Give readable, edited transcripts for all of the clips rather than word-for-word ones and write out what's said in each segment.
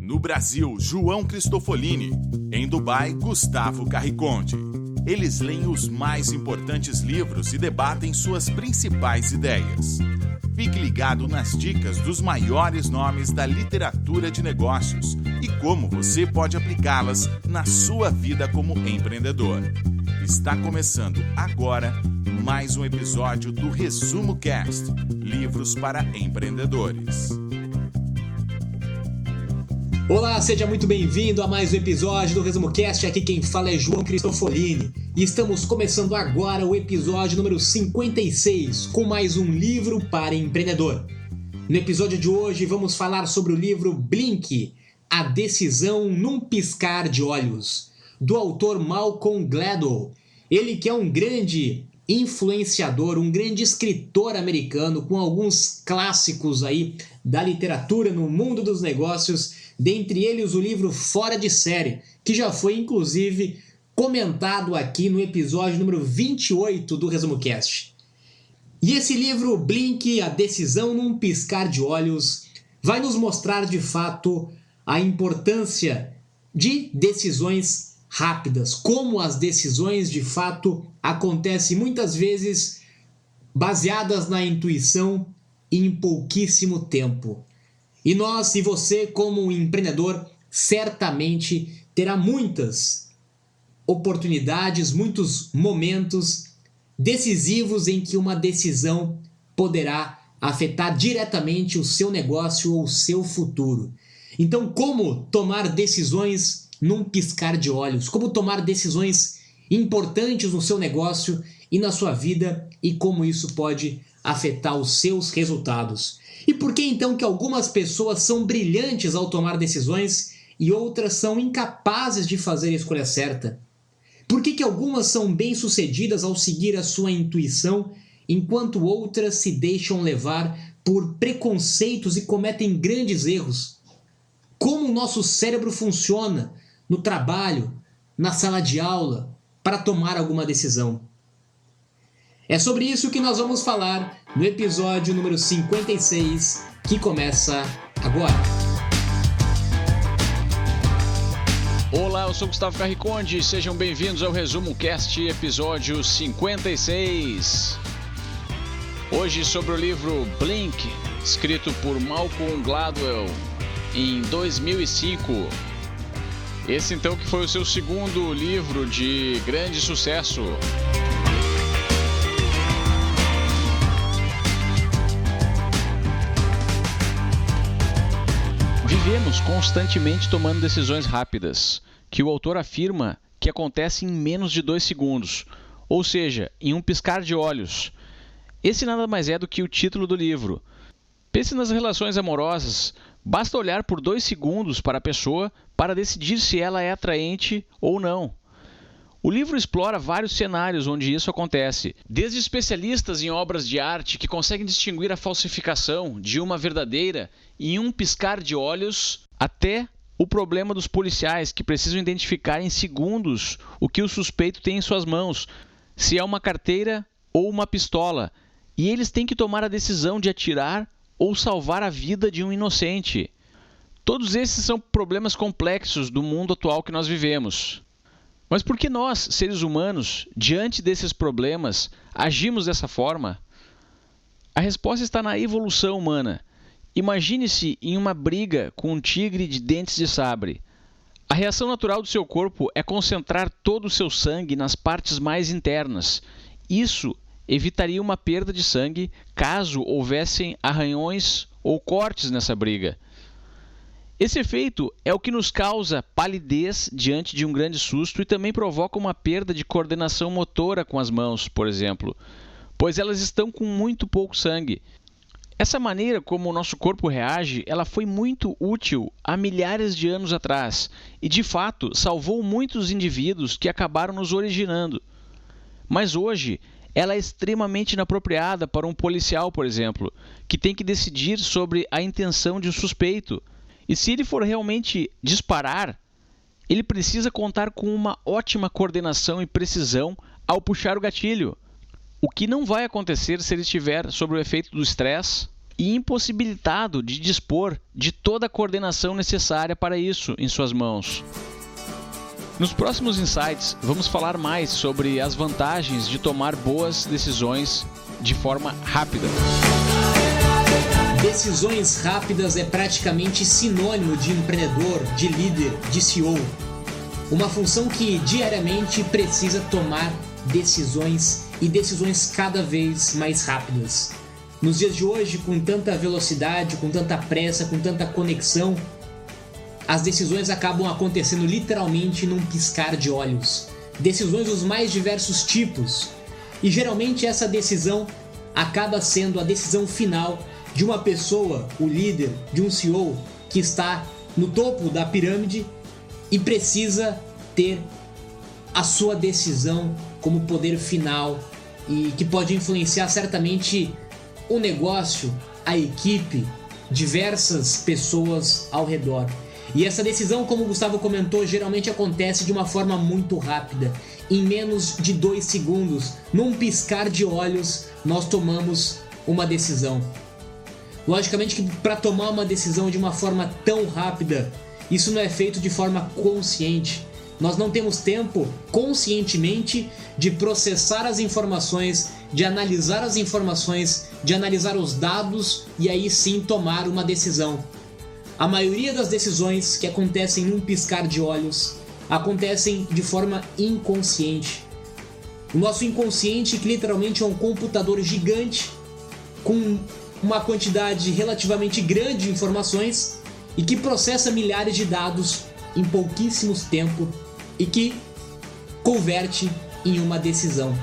No Brasil, João Cristofolini. Em Dubai, Gustavo Carriconde. Eles leem os mais importantes livros e debatem suas principais ideias. Fique ligado nas dicas dos maiores nomes da literatura de negócios e como você pode aplicá-las na sua vida como empreendedor. Está começando agora mais um episódio do Resumo Cast, livros para empreendedores. Olá, seja muito bem-vindo a mais um episódio do Resumo Cast. Aqui quem fala é João Cristofolini e estamos começando agora o episódio número 56 com mais um livro para empreendedor. No episódio de hoje vamos falar sobre o livro Blink, A Decisão num Piscar de Olhos, do autor Malcolm Gladwell. Ele que é um grande influenciador, um grande escritor americano com alguns clássicos aí da literatura no mundo dos negócios, dentre eles o livro Fora de Série, que já foi inclusive comentado aqui no episódio número 28 do Resumo Cast. E esse livro, Blink, A Decisão num Piscar de Olhos, vai nos mostrar de fato a importância de decisões rápidas, como as decisões de fato acontecem muitas vezes baseadas na intuição e em pouquíssimo tempo. E nós e você, como um empreendedor, certamente terá muitas oportunidades, muitos momentos decisivos em que uma decisão poderá afetar diretamente o seu negócio ou o seu futuro. Então, como tomar decisões num piscar de olhos? Como tomar decisões importantes no seu negócio e na sua vida e como isso pode afetar os seus resultados? E por que então que algumas pessoas são brilhantes ao tomar decisões e outras são incapazes de fazer a escolha certa? Por que algumas são bem-sucedidas ao seguir a sua intuição, enquanto outras se deixam levar por preconceitos e cometem grandes erros? Como o nosso cérebro funciona no trabalho, na sala de aula, para tomar alguma decisão? É sobre isso que nós vamos falar no episódio número 56, que começa agora. Olá, eu sou Gustavo Carriconde, sejam bem-vindos ao Resumo Cast, episódio 56. Hoje sobre o livro Blink, escrito por Malcolm Gladwell em 2005. Esse então que foi o seu segundo livro de grande sucesso. Vivemos constantemente tomando decisões rápidas, que o autor afirma que acontecem em menos de 2 segundos, ou seja, em um piscar de olhos. Esse nada mais é do que o título do livro. Pense nas relações amorosas, basta olhar por 2 segundos para a pessoa para decidir se ela é atraente ou não. O livro explora vários cenários onde isso acontece, desde especialistas em obras de arte que conseguem distinguir a falsificação de uma verdadeira em um piscar de olhos, até o problema dos policiais que precisam identificar em segundos o que o suspeito tem em suas mãos, se é uma carteira ou uma pistola, e eles têm que tomar a decisão de atirar ou salvar a vida de um inocente. Todos esses são problemas complexos do mundo atual que nós vivemos. Mas por que nós, seres humanos, diante desses problemas, agimos dessa forma? A resposta está na evolução humana. Imagine-se em uma briga com um tigre de dentes de sabre. A reação natural do seu corpo é concentrar todo o seu sangue nas partes mais internas. Isso evitaria uma perda de sangue caso houvessem arranhões ou cortes nessa briga. Esse efeito é o que nos causa palidez diante de um grande susto e também provoca uma perda de coordenação motora com as mãos, por exemplo, pois elas estão com muito pouco sangue. Essa maneira como o nosso corpo reage, ela foi muito útil há milhares de anos atrás e, de fato, salvou muitos indivíduos que acabaram nos originando. Mas hoje, ela é extremamente inapropriada para um policial, por exemplo, que tem que decidir sobre a intenção de um suspeito. E se ele for realmente disparar, ele precisa contar com uma ótima coordenação e precisão ao puxar o gatilho, o que não vai acontecer se ele estiver sob o efeito do estresse e impossibilitado de dispor de toda a coordenação necessária para isso em suas mãos. Nos próximos insights, vamos falar mais sobre as vantagens de tomar boas decisões de forma rápida. Decisões rápidas é praticamente sinônimo de empreendedor, de líder, de CEO. Uma função que diariamente precisa tomar decisões e decisões cada vez mais rápidas. Nos dias de hoje, com tanta velocidade, com tanta pressa, com tanta conexão, as decisões acabam acontecendo literalmente num piscar de olhos. Decisões dos mais diversos tipos. E geralmente essa decisão acaba sendo a decisão final de uma pessoa, o líder, de um CEO que está no topo da pirâmide e precisa ter a sua decisão como poder final e que pode influenciar certamente o negócio, a equipe, diversas pessoas ao redor. E essa decisão, como o Gustavo comentou, geralmente acontece de uma forma muito rápida. Em menos de 2 segundos, num piscar de olhos, nós tomamos uma decisão. Logicamente que para tomar uma decisão de uma forma tão rápida, isso não é feito de forma consciente. Nós não temos tempo conscientemente de processar as informações, de analisar as informações, de analisar os dados e aí sim tomar uma decisão. A maioria das decisões que acontecem num piscar de olhos acontecem de forma inconsciente. O nosso inconsciente, que literalmente é um computador gigante com uma quantidade relativamente grande de informações e que processa milhares de dados em pouquíssimos tempo e que converte em uma decisão.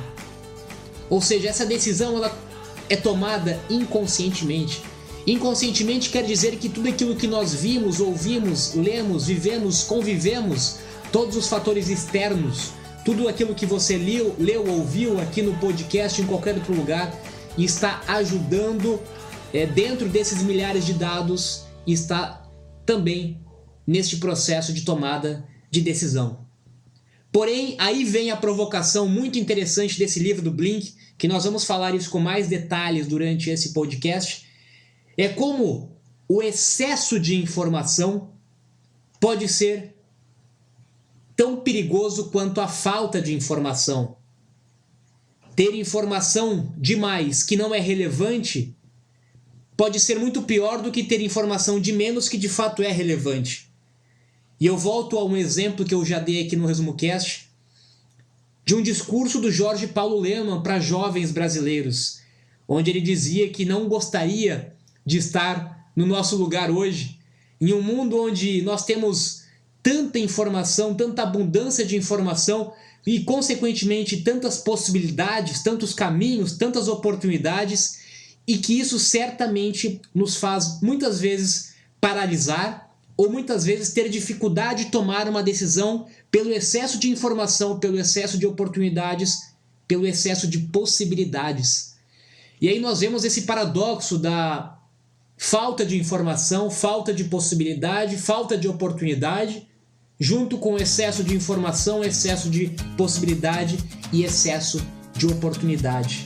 Ou seja, essa decisão ela é tomada inconscientemente. Inconscientemente quer dizer que tudo aquilo que nós vimos, ouvimos, lemos, vivemos, convivemos, todos os fatores externos, tudo aquilo que você leu, ouviu aqui no podcast, em qualquer outro lugar, está ajudando dentro desses milhares de dados, está também neste processo de tomada de decisão. Porém, aí vem a provocação muito interessante desse livro do Blink, que nós vamos falar isso com mais detalhes durante esse podcast, é como o excesso de informação pode ser tão perigoso quanto a falta de informação. Ter informação demais que não é relevante pode ser muito pior do que ter informação de menos que de fato é relevante. E eu volto a um exemplo que eu já dei aqui no Resumo Cast, de um discurso do Jorge Paulo Lemann para jovens brasileiros, onde ele dizia que não gostaria de estar no nosso lugar hoje, em um mundo onde nós temos tanta informação, tanta abundância de informação e, consequentemente, tantas possibilidades, tantos caminhos, tantas oportunidades, e que isso certamente nos faz, muitas vezes, paralisar ou muitas vezes ter dificuldade de tomar uma decisão pelo excesso de informação, pelo excesso de oportunidades, pelo excesso de possibilidades. E aí nós vemos esse paradoxo da falta de informação, falta de possibilidade, falta de oportunidade, junto com excesso de informação, excesso de possibilidade e excesso de oportunidade.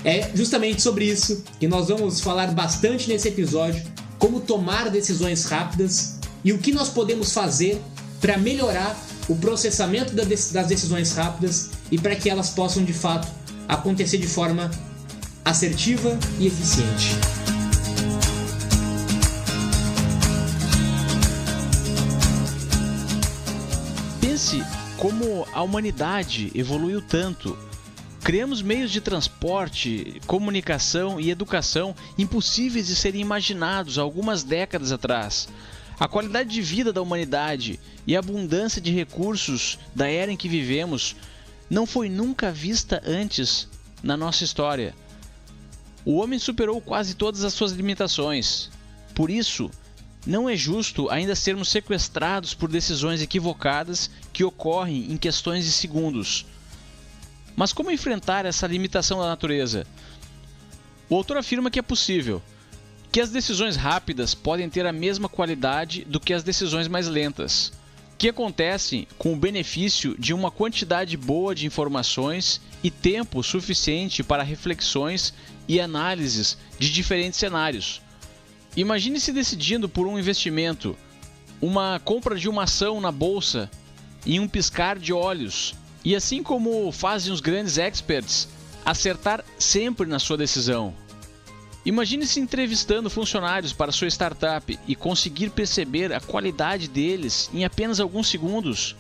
É justamente sobre isso que nós vamos falar bastante nesse episódio, como tomar decisões rápidas e o que nós podemos fazer para melhorar o processamento das decisões rápidas e para que elas possam de fato acontecer de forma assertiva e eficiente. Pense como a humanidade evoluiu tanto. Criamos meios de transporte, comunicação e educação impossíveis de serem imaginados há algumas décadas atrás. A qualidade de vida da humanidade e a abundância de recursos da era em que vivemos não foi nunca vista antes na nossa história. O homem superou quase todas as suas limitações. Por isso, não é justo ainda sermos sequestrados por decisões equivocadas que ocorrem em questões de segundos. Mas como enfrentar essa limitação da natureza? O autor afirma que é possível, que as decisões rápidas podem ter a mesma qualidade do que as decisões mais lentas, que acontecem com o benefício de uma quantidade boa de informações e tempo suficiente para reflexões e análises de diferentes cenários. Imagine se decidindo por um investimento, uma compra de uma ação na bolsa, em um piscar de olhos, e assim como fazem os grandes experts, acertar sempre na sua decisão. Imagine se entrevistando funcionários para sua startup e conseguir perceber a qualidade deles em apenas alguns segundos.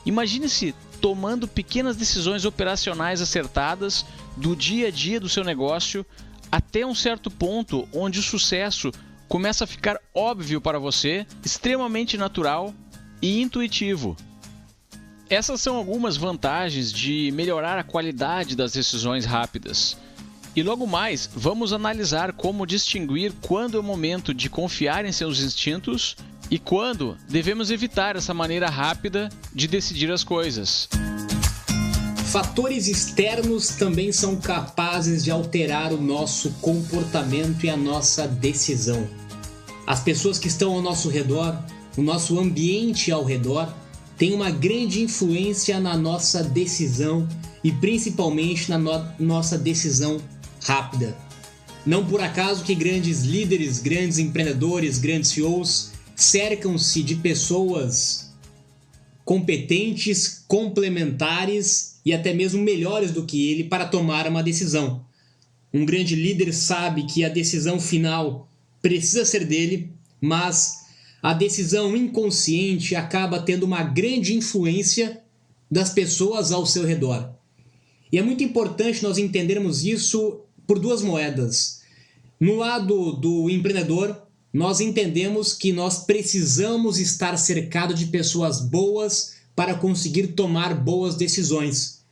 Imagine-se tomando pequenas decisões operacionais acertadas do dia a dia do seu negócio até um certo ponto onde o sucesso começa a ficar óbvio para você, extremamente natural e intuitivo. Essas são algumas vantagens de melhorar a qualidade das decisões rápidas. E logo mais, vamos analisar como distinguir quando é o momento de confiar em seus instintos e quando devemos evitar essa maneira rápida de decidir as coisas. Fatores externos também são capazes de alterar o nosso comportamento e a nossa decisão. As pessoas que estão ao nosso redor, o nosso ambiente ao redor, têm uma grande influência na nossa decisão e principalmente na nossa decisão rápida. Não por acaso que grandes líderes, grandes empreendedores, grandes CEOs cercam-se de pessoas competentes, complementares e até mesmo melhores do que ele para tomar uma decisão. Um grande líder sabe que a decisão final precisa ser dele, mas a decisão inconsciente acaba tendo uma grande influência das pessoas ao seu redor. E é muito importante nós entendermos isso por duas moedas. No lado do empreendedor, nós entendemos que nós precisamos estar cercado de pessoas boas para conseguir tomar boas decisões.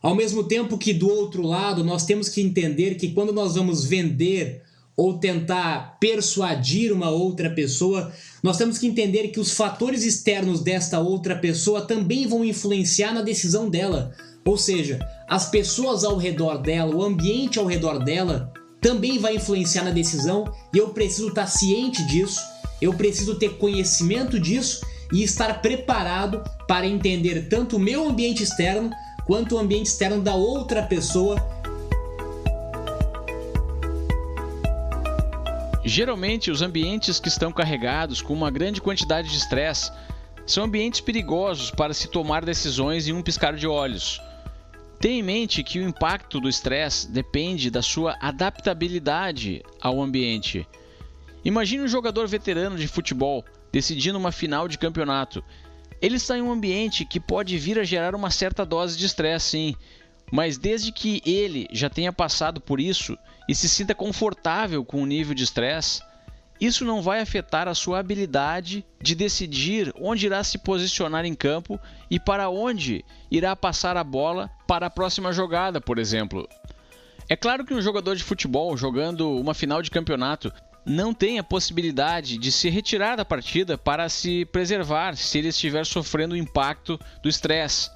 Ao mesmo tempo que do outro lado, nós temos que entender que quando nós vamos vender ou tentar persuadir uma outra pessoa, nós temos que entender que os fatores externos desta outra pessoa também vão influenciar na decisão dela. Ou seja, as pessoas ao redor dela, o ambiente ao redor dela, também vai influenciar na decisão e eu preciso estar ciente disso, eu preciso ter conhecimento disso e estar preparado para entender tanto o meu ambiente externo quanto o ambiente externo da outra pessoa. Geralmente, os ambientes que estão carregados com uma grande quantidade de estresse são ambientes perigosos para se tomar decisões em um piscar de olhos. Tenha em mente que o impacto do estresse depende da sua adaptabilidade ao ambiente. Imagine um jogador veterano de futebol decidindo uma final de campeonato. Ele está em um ambiente que pode vir a gerar uma certa dose de estresse, sim, mas desde que ele já tenha passado por isso e se sinta confortável com o nível de estresse, isso não vai afetar a sua habilidade de decidir onde irá se posicionar em campo e para onde irá passar a bola para a próxima jogada, por exemplo. É claro que um jogador de futebol jogando uma final de campeonato não tem a possibilidade de se retirar da partida para se preservar se ele estiver sofrendo o impacto do estresse.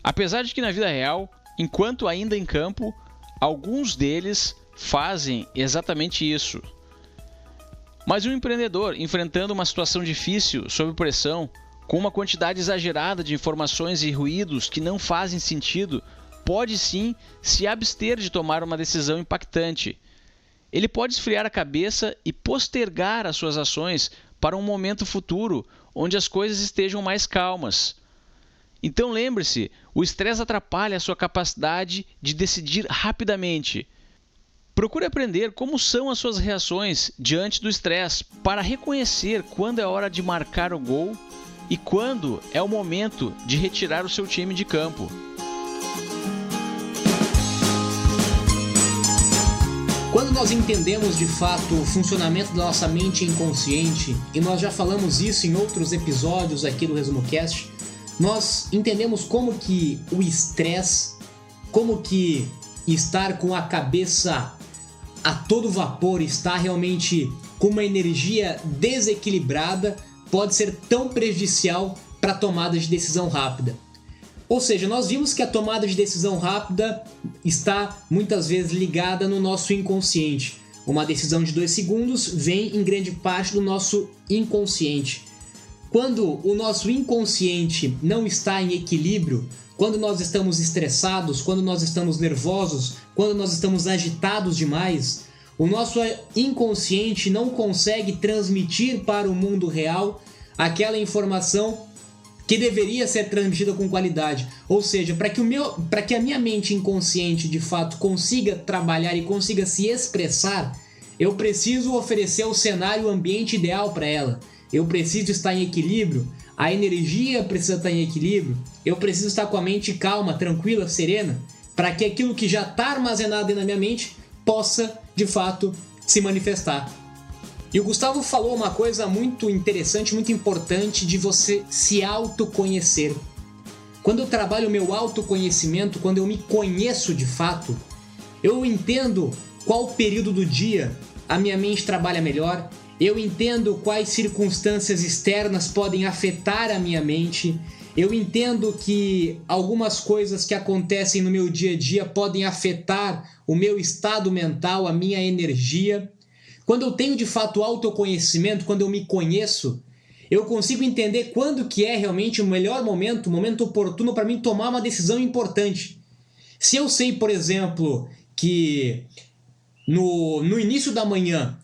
Apesar de que na vida real, enquanto ainda em campo, alguns deles fazem exatamente isso. Mas um empreendedor enfrentando uma situação difícil, sob pressão, com uma quantidade exagerada de informações e ruídos que não fazem sentido, pode sim se abster de tomar uma decisão impactante. Ele pode esfriar a cabeça e postergar as suas ações para um momento futuro, onde as coisas estejam mais calmas. Então lembre-se, o estresse atrapalha a sua capacidade de decidir rapidamente. Procure aprender como são as suas reações diante do estresse para reconhecer quando é hora de marcar o gol e quando é o momento de retirar o seu time de campo. Quando nós entendemos de fato o funcionamento da nossa mente inconsciente, e nós já falamos isso em outros episódios aqui do Resumo Cast, nós entendemos como que o estresse, como que estar com a cabeça a todo vapor, estar realmente com uma energia desequilibrada, pode ser tão prejudicial para a tomada de decisão rápida. Ou seja, nós vimos que a tomada de decisão rápida está muitas vezes ligada no nosso inconsciente. Uma decisão de 2 segundos vem em grande parte do nosso inconsciente. quando o nosso inconsciente não está em equilíbrio, quando nós estamos estressados, quando nós estamos nervosos, quando nós estamos agitados demais, o nosso inconsciente não consegue transmitir para o mundo real aquela informação que deveria ser transmitida com qualidade. Ou seja, para que a minha mente inconsciente de fato consiga trabalhar e consiga se expressar, eu preciso oferecer o cenário, o ambiente ideal para ela. Eu preciso estar em equilíbrio, a energia precisa estar em equilíbrio, eu preciso estar com a mente calma, tranquila, serena, para que aquilo que já está armazenado na minha mente possa, de fato, se manifestar. E o Gustavo falou uma coisa muito interessante, muito importante, de você se autoconhecer. Quando eu trabalho o meu autoconhecimento, quando eu me conheço de fato, eu entendo qual período do dia a minha mente trabalha melhor, eu entendo quais circunstâncias externas podem afetar a minha mente, eu entendo que algumas coisas que acontecem no meu dia a dia podem afetar o meu estado mental, a minha energia. Quando eu tenho de fato autoconhecimento, quando eu me conheço, eu consigo entender quando que é realmente o melhor momento, o momento oportuno para mim tomar uma decisão importante. Se eu sei, por exemplo, que no início da manhã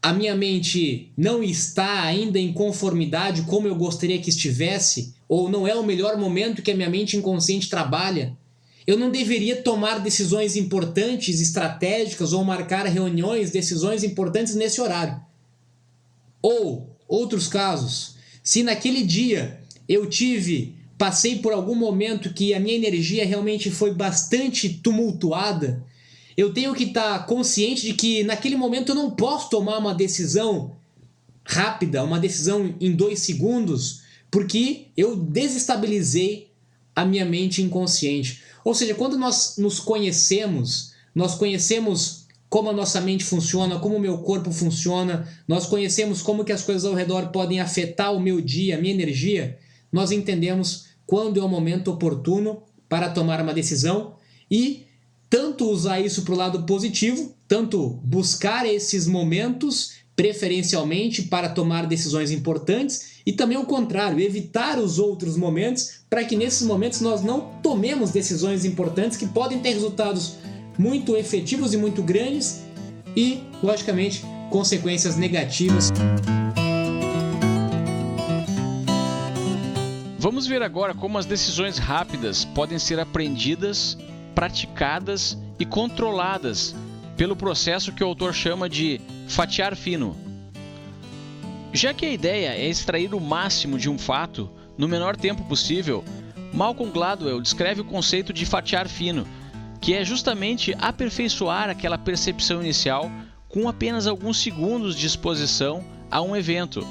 a minha mente não está ainda em conformidade como eu gostaria que estivesse, ou não é o melhor momento que a minha mente inconsciente trabalha, eu não deveria tomar decisões importantes, estratégicas, ou marcar reuniões, decisões importantes nesse horário. Ou, outros casos, se naquele dia eu passei por algum momento que a minha energia realmente foi bastante tumultuada, eu tenho que estar consciente de que naquele momento eu não posso tomar uma decisão rápida, uma decisão em 2 segundos, porque eu desestabilizei a minha mente inconsciente. Ou seja, quando nós nos conhecemos, nós conhecemos como a nossa mente funciona, como o meu corpo funciona, nós conhecemos como que as coisas ao redor podem afetar o meu dia, a minha energia, nós entendemos quando é o momento oportuno para tomar uma decisão e tanto usar isso para o lado positivo, tanto buscar esses momentos preferencialmente para tomar decisões importantes e também o contrário, evitar os outros momentos para que nesses momentos nós não tomemos decisões importantes que podem ter resultados muito efetivos e muito grandes e, logicamente, consequências negativas. Vamos ver agora como as decisões rápidas podem ser aprendidas, praticadas e controladas pelo processo que o autor chama de fatiar fino. Já que a ideia é extrair o máximo de um fato no menor tempo possível, Malcolm Gladwell descreve o conceito de fatiar fino, que é justamente aperfeiçoar aquela percepção inicial com apenas alguns segundos de exposição a um evento.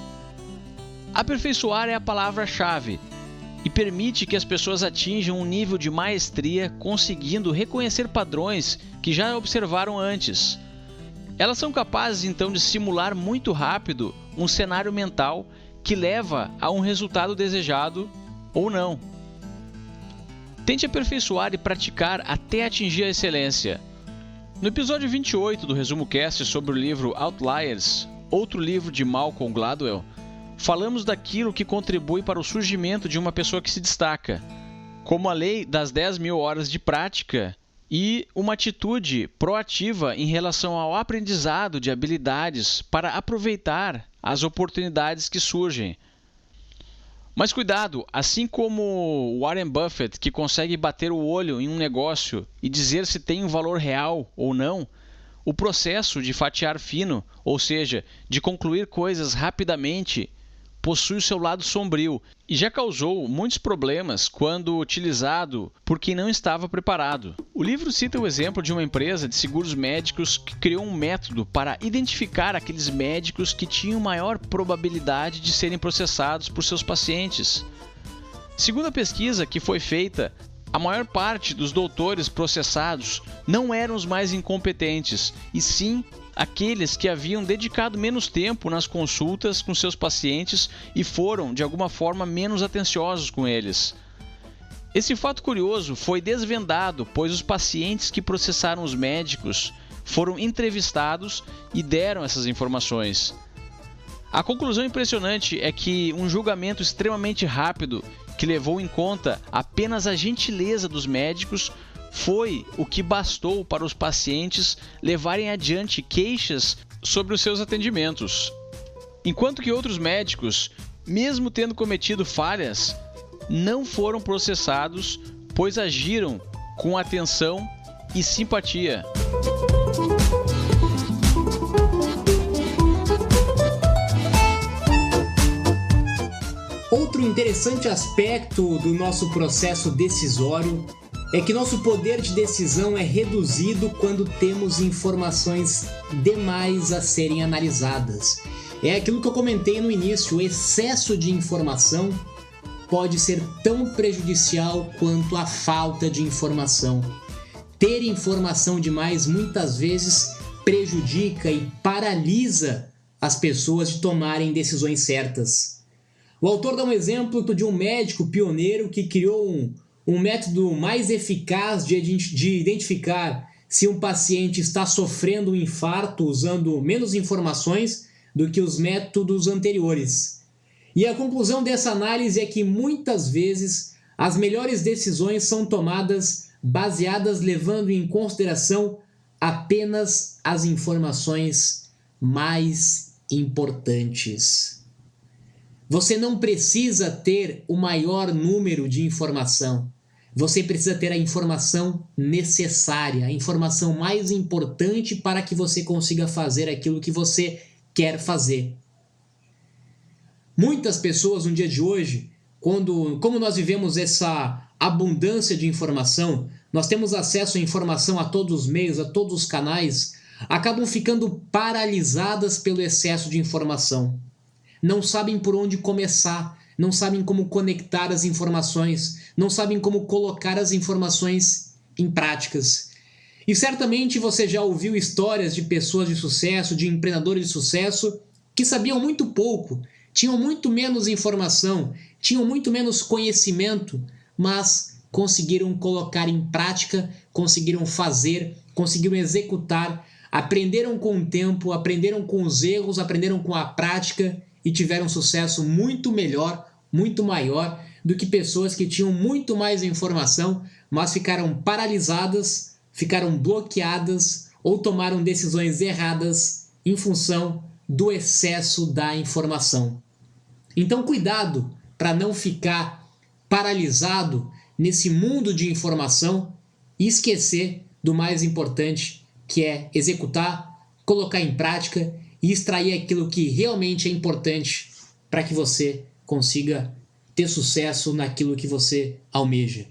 Aperfeiçoar é a palavra-chave e permite que as pessoas atinjam um nível de maestria conseguindo reconhecer padrões que já observaram antes. Elas são capazes então de simular muito rápido um cenário mental que leva a um resultado desejado ou não. Tente aperfeiçoar e praticar até atingir a excelência. No episódio 28 do Resumo Cast sobre o livro Outliers, outro livro de Malcolm Gladwell, falamos daquilo que contribui para o surgimento de uma pessoa que se destaca, como a lei das 10.000 horas de prática e uma atitude proativa em relação ao aprendizado de habilidades para aproveitar as oportunidades que surgem. Mas cuidado, assim como Warren Buffett, que consegue bater o olho em um negócio e dizer se tem um valor real ou não, o processo de fatiar fino, ou seja, de concluir coisas rapidamente, possui o seu lado sombrio e já causou muitos problemas quando utilizado por quem não estava preparado. O livro cita o exemplo de uma empresa de seguros médicos que criou um método para identificar aqueles médicos que tinham maior probabilidade de serem processados por seus pacientes. Segundo a pesquisa que foi feita, a maior parte dos doutores processados não eram os mais incompetentes, e sim aqueles que haviam dedicado menos tempo nas consultas com seus pacientes e foram, de alguma forma, menos atenciosos com eles. Esse fato curioso foi desvendado, pois os pacientes que processaram os médicos foram entrevistados e deram essas informações. A conclusão impressionante é que um julgamento extremamente rápido, que levou em conta apenas a gentileza dos médicos, foi o que bastou para os pacientes levarem adiante queixas sobre os seus atendimentos. Enquanto que outros médicos, mesmo tendo cometido falhas, não foram processados, pois agiram com atenção e simpatia. Outro interessante aspecto do nosso processo decisório é que nosso poder de decisão é reduzido quando temos informações demais a serem analisadas. É aquilo que eu comentei no início, o excesso de informação pode ser tão prejudicial quanto a falta de informação. Ter informação demais muitas vezes prejudica e paralisa as pessoas de tomarem decisões certas. O autor dá um exemplo de um médico pioneiro que criou um método mais eficaz de identificar se um paciente está sofrendo um infarto usando menos informações do que os métodos anteriores. E a conclusão dessa análise é que muitas vezes as melhores decisões são tomadas baseadas levando em consideração apenas as informações mais importantes. Você não precisa ter o maior número de informação. Você precisa ter a informação necessária, a informação mais importante para que você consiga fazer aquilo que você quer fazer. Muitas pessoas no dia de hoje, como nós vivemos essa abundância de informação, nós temos acesso à informação a todos os meios, a todos os canais, acabam ficando paralisadas pelo excesso de informação. Não sabem por onde começar, não sabem como conectar as informações, não sabem como colocar as informações em práticas. E certamente você já ouviu histórias de pessoas de sucesso, de empreendedores de sucesso, que sabiam muito pouco, tinham muito menos informação, tinham muito menos conhecimento, mas conseguiram colocar em prática, conseguiram fazer, conseguiram executar, aprenderam com o tempo, aprenderam com os erros, aprenderam com a prática e tiveram um sucesso muito melhor, muito maior do que pessoas que tinham muito mais informação, mas ficaram paralisadas, ficaram bloqueadas ou tomaram decisões erradas em função do excesso da informação. Então, cuidado para não ficar paralisado nesse mundo de informação e esquecer do mais importante, que é executar, colocar em prática e extrair aquilo que realmente é importante para que você consiga ter sucesso naquilo que você almeja.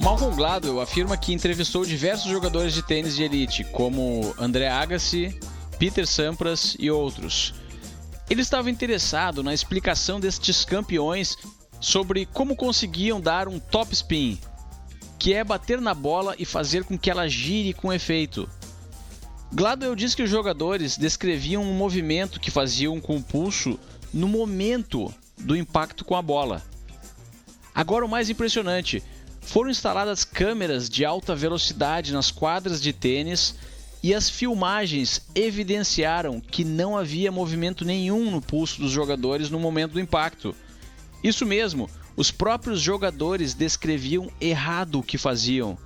Malcolm Gladwell afirma que entrevistou diversos jogadores de tênis de elite, como André Agassi, Peter Sampras e outros. Ele estava interessado na explicação destes campeões sobre como conseguiam dar um top spin, que é bater na bola e fazer com que ela gire com efeito. Gladwell diz que os jogadores descreviam um movimento que faziam com o pulso no momento do impacto com a bola. Agora o mais impressionante, foram instaladas câmeras de alta velocidade nas quadras de tênis e as filmagens evidenciaram que não havia movimento nenhum no pulso dos jogadores no momento do impacto. Isso mesmo, os próprios jogadores descreviam errado o que faziam.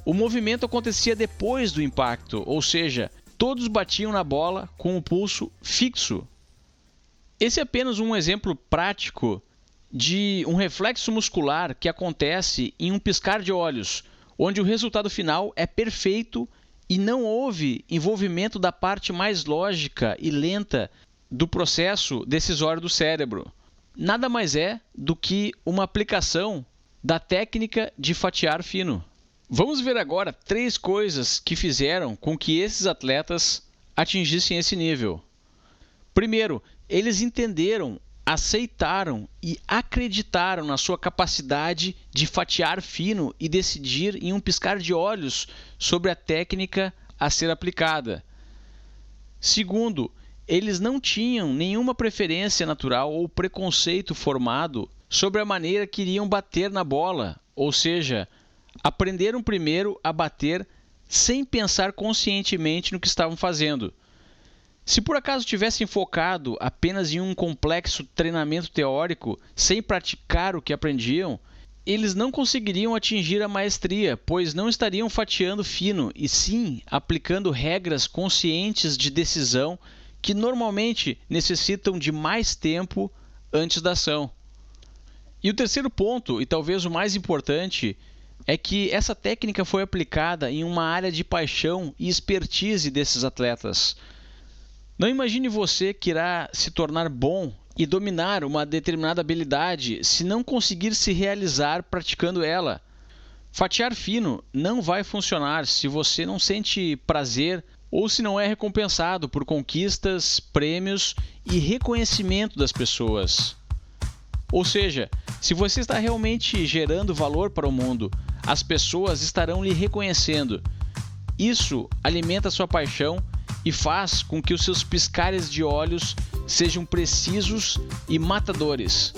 O movimento acontecia depois do impacto, ou seja, todos batiam na bola com o pulso fixo. Esse é apenas um exemplo prático de um reflexo muscular que acontece em um piscar de olhos, onde o resultado final é perfeito e não houve envolvimento da parte mais lógica e lenta do processo decisório do cérebro. Nada mais é do que uma aplicação da técnica de fatiar fino. Vamos ver agora 3 coisas que fizeram com que esses atletas atingissem esse nível. Primeiro, eles entenderam, aceitaram e acreditaram na sua capacidade de fatiar fino e decidir em um piscar de olhos sobre a técnica a ser aplicada. Segundo, eles não tinham nenhuma preferência natural ou preconceito formado sobre a maneira que iriam bater na bola, ou seja, aprenderam primeiro a bater sem pensar conscientemente no que estavam fazendo. Se por acaso tivessem focado apenas em um complexo treinamento teórico, sem praticar o que aprendiam, eles não conseguiriam atingir a maestria, pois não estariam fatiando fino, e sim aplicando regras conscientes de decisão que normalmente necessitam de mais tempo antes da ação. E o terceiro ponto, e talvez o mais importante, é que essa técnica foi aplicada em uma área de paixão e expertise desses atletas. Não imagine você que irá se tornar bom e dominar uma determinada habilidade se não conseguir se realizar praticando ela. Fatiar fino não vai funcionar se você não sente prazer ou se não é recompensado por conquistas, prêmios e reconhecimento das pessoas. Ou seja, se você está realmente gerando valor para o mundo, as pessoas estarão lhe reconhecendo. Isso alimenta sua paixão e faz com que os seus piscares de olhos sejam precisos e matadores.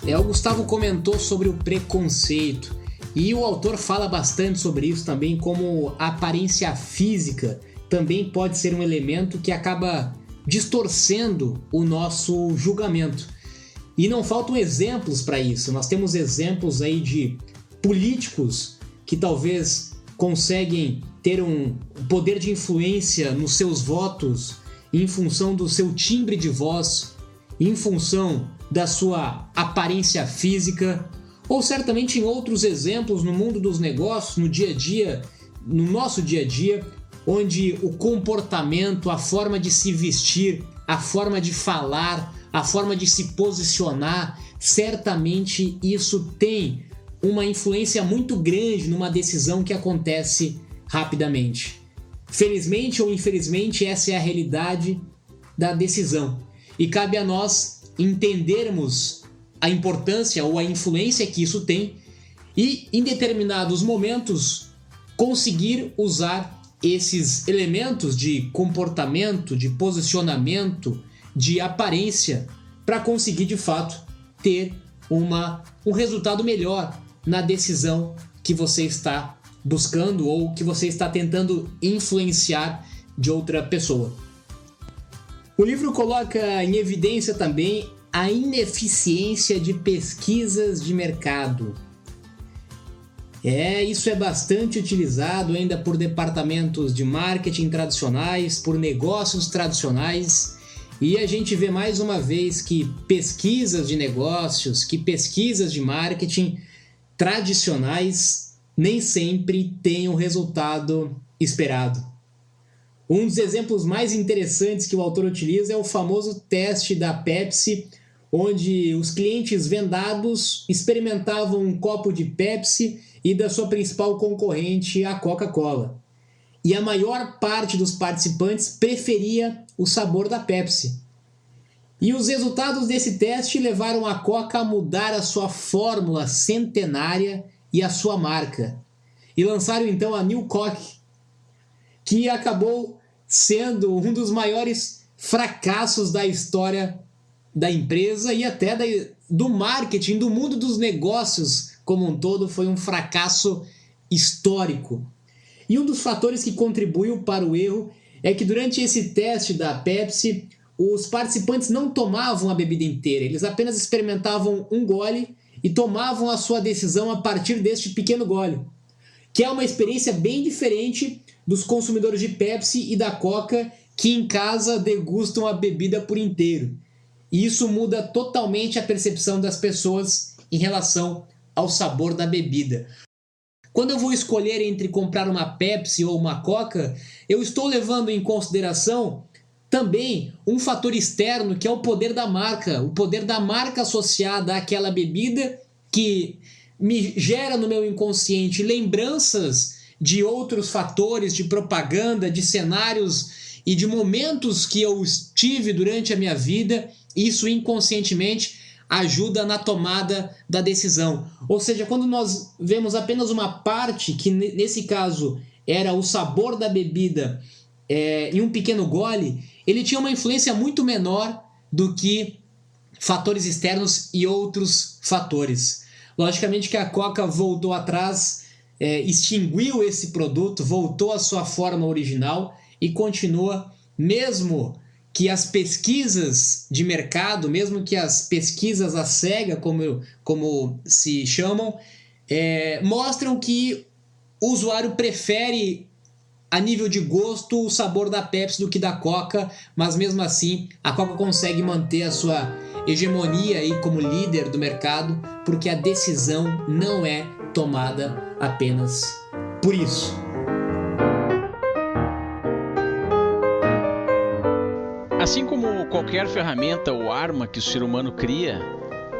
O Gustavo comentou sobre o preconceito e o autor fala bastante sobre isso também, como a aparência física também pode ser um elemento que acaba distorcendo o nosso julgamento. E não faltam exemplos para isso. Nós temos exemplos aí de políticos que talvez conseguem ter um poder de influência nos seus votos em função do seu timbre de voz, em função da sua aparência física, ou certamente em outros exemplos no mundo dos negócios, no dia a dia, no nosso dia a dia, onde o comportamento, a forma de se vestir, a forma de falar, a forma de se posicionar, certamente isso tem uma influência muito grande numa decisão que acontece rapidamente. Felizmente ou infelizmente, essa é a realidade da decisão. E cabe a nós entendermos a importância ou a influência que isso tem e, em determinados momentos, conseguir usar esses elementos de comportamento, de posicionamento, de aparência, para conseguir, de fato, ter um resultado melhor na decisão que você está buscando ou que você está tentando influenciar de outra pessoa. O livro coloca em evidência também a ineficiência de pesquisas de mercado. Isso é bastante utilizado ainda por departamentos de marketing tradicionais, por negócios tradicionais, e a gente vê mais uma vez que pesquisas de negócios, que pesquisas de marketing tradicionais nem sempre têm o resultado esperado. Um dos exemplos mais interessantes que o autor utiliza é o famoso teste da Pepsi, onde os clientes vendados experimentavam um copo de Pepsi e da sua principal concorrente, a Coca-Cola. E a maior parte dos participantes preferia o sabor da Pepsi. E os resultados desse teste levaram a Coca a mudar a sua fórmula centenária e a sua marca. E lançaram então a New Coke, que acabou sendo um dos maiores fracassos da história da empresa e até do marketing, do mundo dos negócios como um todo. Foi um fracasso histórico. E um dos fatores que contribuiu para o erro é que durante esse teste da Pepsi, os participantes não tomavam a bebida inteira, eles apenas experimentavam um gole e tomavam a sua decisão a partir deste pequeno gole, que é uma experiência bem diferente dos consumidores de Pepsi e da Coca, que em casa degustam a bebida por inteiro. E isso muda totalmente a percepção das pessoas em relação ao sabor da bebida. Quando eu vou escolher entre comprar uma Pepsi ou uma Coca, eu estou levando em consideração também um fator externo, que é o poder da marca associada àquela bebida, que me gera no meu inconsciente lembranças de outros fatores, de propaganda, de cenários e de momentos que eu tive durante a minha vida. Isso inconscientemente ajuda na tomada da decisão. Ou seja, quando nós vemos apenas uma parte, que nesse caso era o sabor da bebida em um pequeno gole, ele tinha uma influência muito menor do que fatores externos e outros fatores. Logicamente que a Coca voltou atrás, extinguiu esse produto, voltou à sua forma original e continua, mesmo que as pesquisas de mercado, mesmo que as pesquisas à cega, como se chamam, mostram que o usuário prefere, a nível de gosto, o sabor da Pepsi do que da Coca, mas mesmo assim a Coca consegue manter a sua hegemonia aí como líder do mercado, porque a decisão não é tomada apenas por isso. Assim como qualquer ferramenta ou arma que o ser humano cria,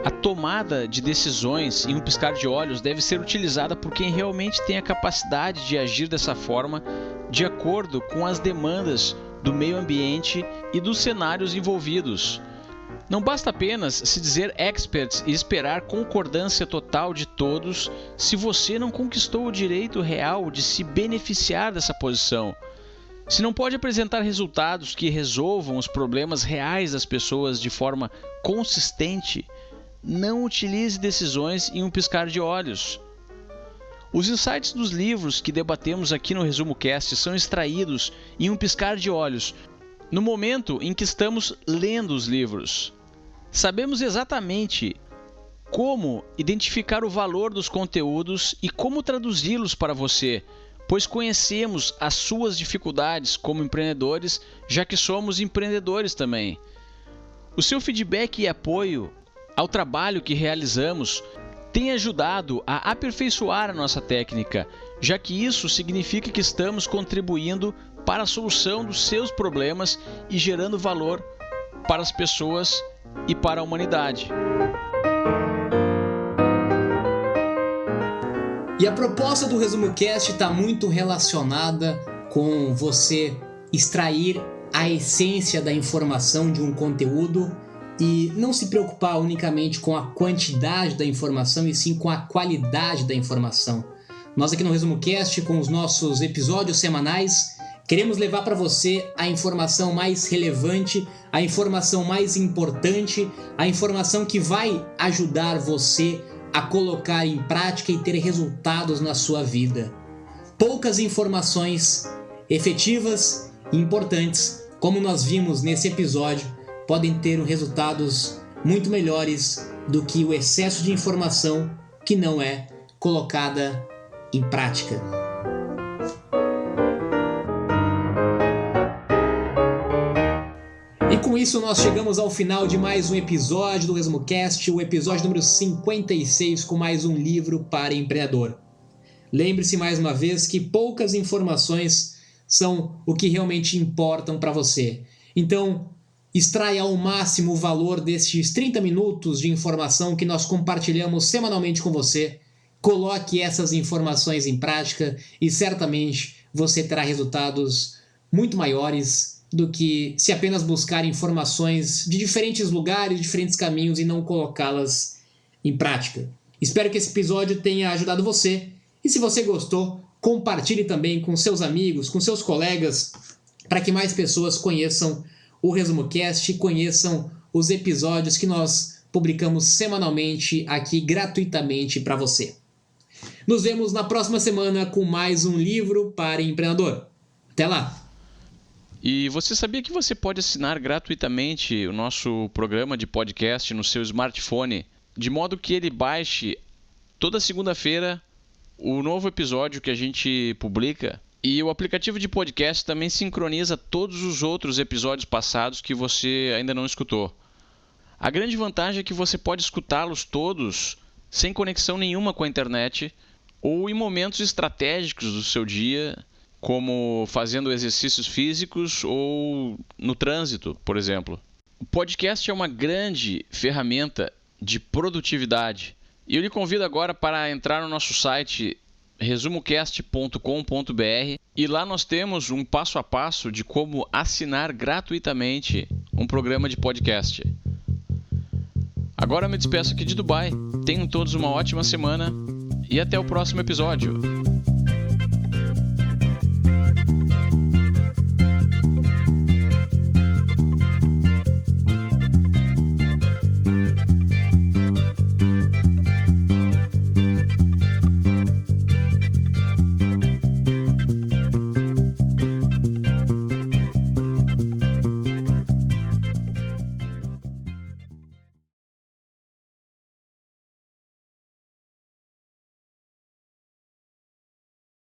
a tomada de decisões em um piscar de olhos deve ser utilizada por quem realmente tem a capacidade de agir dessa forma de acordo com as demandas do meio ambiente e dos cenários envolvidos. Não basta apenas se dizer experts e esperar concordância total de todos se você não conquistou o direito real de se beneficiar dessa posição. Se não pode apresentar resultados que resolvam os problemas reais das pessoas de forma consistente, não utilize decisões em um piscar de olhos. Os insights dos livros que debatemos aqui no Resumo Cast são extraídos em um piscar de olhos, no momento em que estamos lendo os livros. Sabemos exatamente como identificar o valor dos conteúdos e como traduzi-los para você, pois conhecemos as suas dificuldades como empreendedores, já que somos empreendedores também. O seu feedback e apoio ao trabalho que realizamos tem ajudado a aperfeiçoar a nossa técnica, já que isso significa que estamos contribuindo para a solução dos seus problemas e gerando valor para as pessoas e para a humanidade. E a proposta do Resumo Cast está muito relacionada com você extrair a essência da informação de um conteúdo e não se preocupar unicamente com a quantidade da informação, e sim com a qualidade da informação. Nós aqui no Resumo Cast, com os nossos episódios semanais, queremos levar para você a informação mais relevante, a informação mais importante, a informação que vai ajudar você a colocar em prática e ter resultados na sua vida. Poucas informações efetivas e importantes, como nós vimos nesse episódio, podem ter resultados muito melhores do que o excesso de informação que não é colocada em prática. E com isso nós chegamos ao final de mais um episódio do Resumo Cast, o episódio número 56, com mais um livro para empreendedor. Lembre-se mais uma vez que poucas informações são o que realmente importam para você. Então, extraia ao máximo o valor destes 30 minutos de informação que nós compartilhamos semanalmente com você. Coloque essas informações em prática e certamente você terá resultados muito maiores do que se apenas buscar informações de diferentes lugares, diferentes caminhos e não colocá-las em prática. Espero que esse episódio tenha ajudado você e se você gostou, compartilhe também com seus amigos, com seus colegas, para que mais pessoas conheçam o Resumo Cast e conheçam os episódios que nós publicamos semanalmente aqui gratuitamente para você. Nos vemos na próxima semana com mais um livro para empreendedor. Até lá! E você sabia que você pode assinar gratuitamente o nosso programa de podcast no seu smartphone, de modo que ele baixe toda segunda-feira o novo episódio que a gente publica? E o aplicativo de podcast também sincroniza todos os outros episódios passados que você ainda não escutou. A grande vantagem é que você pode escutá-los todos sem conexão nenhuma com a internet ou em momentos estratégicos do seu dia, como fazendo exercícios físicos ou no trânsito, por exemplo. O podcast é uma grande ferramenta de produtividade e eu lhe convido agora para entrar no nosso site resumocast.com.br e lá nós temos um passo a passo de como assinar gratuitamente um programa de podcast. Agora eu me despeço aqui de Dubai. Tenham todos uma ótima semana e até o próximo episódio.